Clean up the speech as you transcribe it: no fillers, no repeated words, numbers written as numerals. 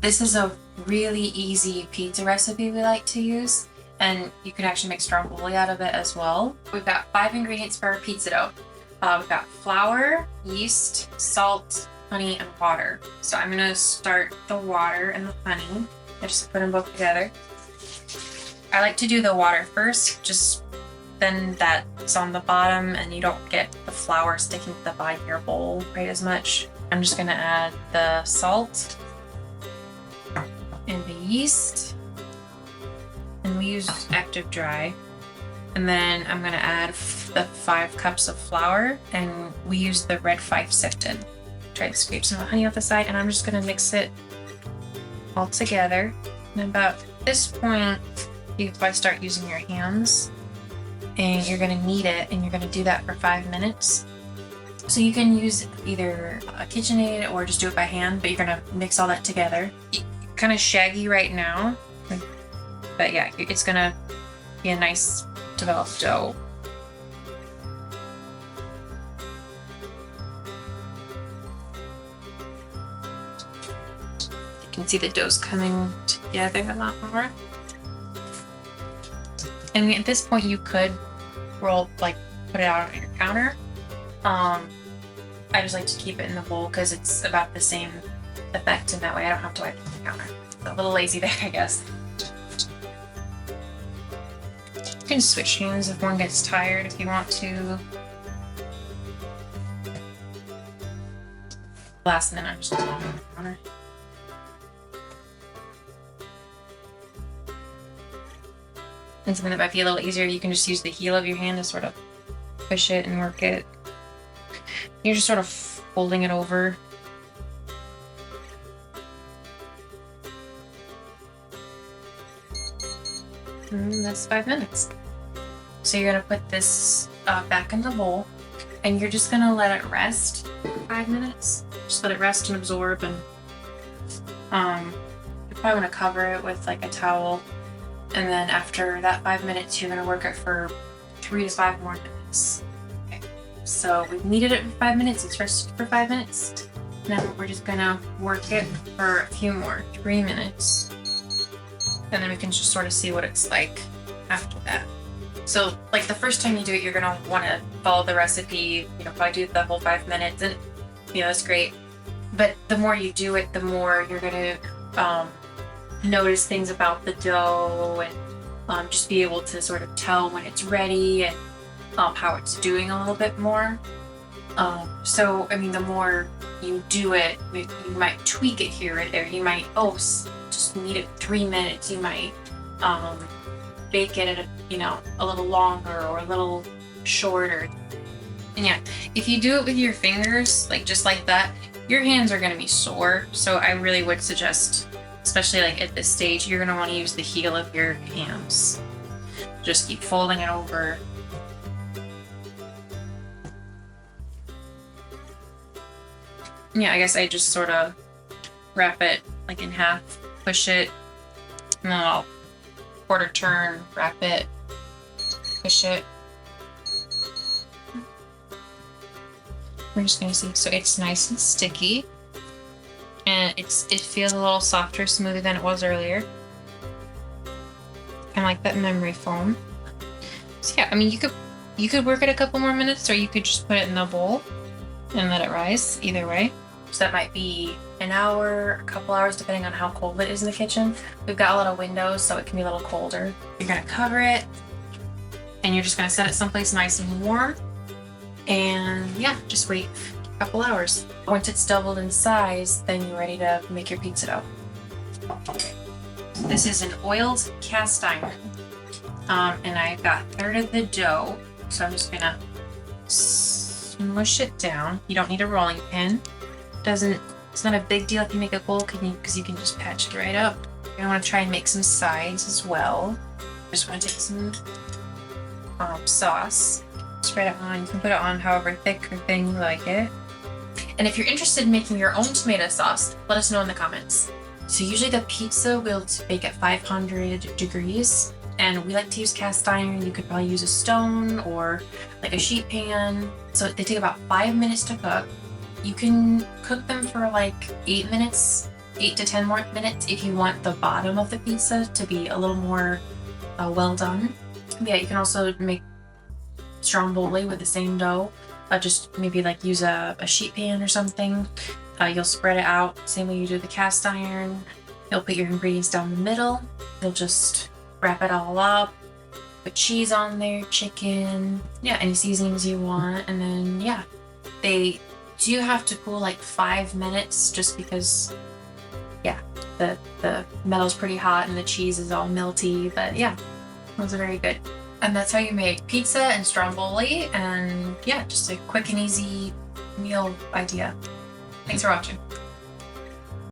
This is a really easy pizza recipe we like to use, and you can actually make stromboli out of it as well. We've got 5 ingredients for our pizza dough. We've got flour, yeast, salt, honey, and water. So I'm gonna start the water and the honey. I just put them both together. I like to do the water first, just then that's on the bottom and you don't get the flour sticking to the bottom of your bowl quite as much. I'm just gonna add the salt and the yeast, and we use active dry. And then I'm gonna add the 5 cups of flour, and we use the red 5 sifted. Try to scrape some honey off the side, and I'm just gonna mix it all together. And about this point, you probably start using your hands, and you're gonna knead it, and you're gonna do that for 5 minutes. So you can use either a KitchenAid or just do it by hand, but you're gonna mix all that together. Kind of shaggy right now, but yeah, it's gonna be a nice developed dough. You can see the dough's coming together a lot more. And at this point, you could roll, like, put it out on your counter. I just like to keep it in the bowl because it's about the same effect, and that way I don't have to wipe it on the counter. A little lazy there, I guess. You can switch hands if one gets tired if you want to. Last minute, I'm just going to put it on the counter. And something that might be a little easier, you can just use the heel of your hand to sort of push it and work it. You're just sort of folding it over. And that's 5 minutes. So you're gonna put this back in the bowl, and you're just gonna let it rest for 5 minutes. Just let it rest and absorb, and you probably want to cover it with like a towel. And then after that 5 minutes, you're gonna work it for 3 to 5 more minutes. Okay. So we've kneaded it for 5 minutes. It's rested for 5 minutes. Now we're just gonna work it for a few more, 3 minutes. And then we can just sort of see what it's like after that. So, like, the first time you do it, you're gonna want to follow the recipe, probably do the whole 5 minutes, and it's great. But the more you do it, the more you're gonna notice things about the dough, and just be able to sort of tell when it's ready, and how it's doing a little bit more. So, I mean, the more you do it, you might tweak it here or there. You might, just knead it 3 minutes. You might bake it at a little longer or a little shorter. And yeah, if you do it with your fingers, like just like that, your hands are going to be sore. So I really would suggest, especially like at this stage, you're going to want to use the heel of your hands. Just keep folding it over. Yeah, I guess I just sort of wrap it like in half, push it, and then I'll quarter turn, wrap it, push it. We're just gonna see. So it's nice and sticky, and it feels a little softer, smoother than it was earlier. Kind of like that memory foam. So yeah, I mean, you could work it a couple more minutes, or you could just put it in the bowl and let it rise. Either way. So that might be an hour, a couple hours, depending on how cold it is in the kitchen. We've got a lot of windows, so it can be a little colder. You're gonna cover it, and you're just gonna set it someplace nice and warm. And yeah, just wait a couple hours. Once it's doubled in size, then you're ready to make your pizza dough. This is an oiled cast iron, and I've got a third of the dough, so I'm just gonna smush it down. You don't need a rolling pin. It's not a big deal if you make a bowl, because you can just patch it right up. You're gonna want to try and make some sides as well. Just want to take some sauce, spread it on. You can put it on however thick or thin you like it. And if you're interested in making your own tomato sauce, let us know in the comments. So usually the pizza we'll bake at 500 degrees, and we like to use cast iron. You could probably use a stone or like a sheet pan. So they take about 5 minutes to cook. You can cook them for like 8 minutes 8 to 10 more minutes if you want the bottom of the pizza to be a little more well done. Yeah, you can also make stromboli with the same dough. Just maybe like use a sheet pan or something. You'll spread it out same way you do the cast iron. You'll put your ingredients down the middle. You'll just wrap it all up. Put cheese on there, chicken, yeah, any seasonings you want, and then yeah, they do have to cool like 5 minutes just because, yeah, the metal's pretty hot and the cheese is all melty, but yeah, those are very good. And that's how you make pizza and stromboli, and yeah, just a quick and easy meal idea. Thanks for watching.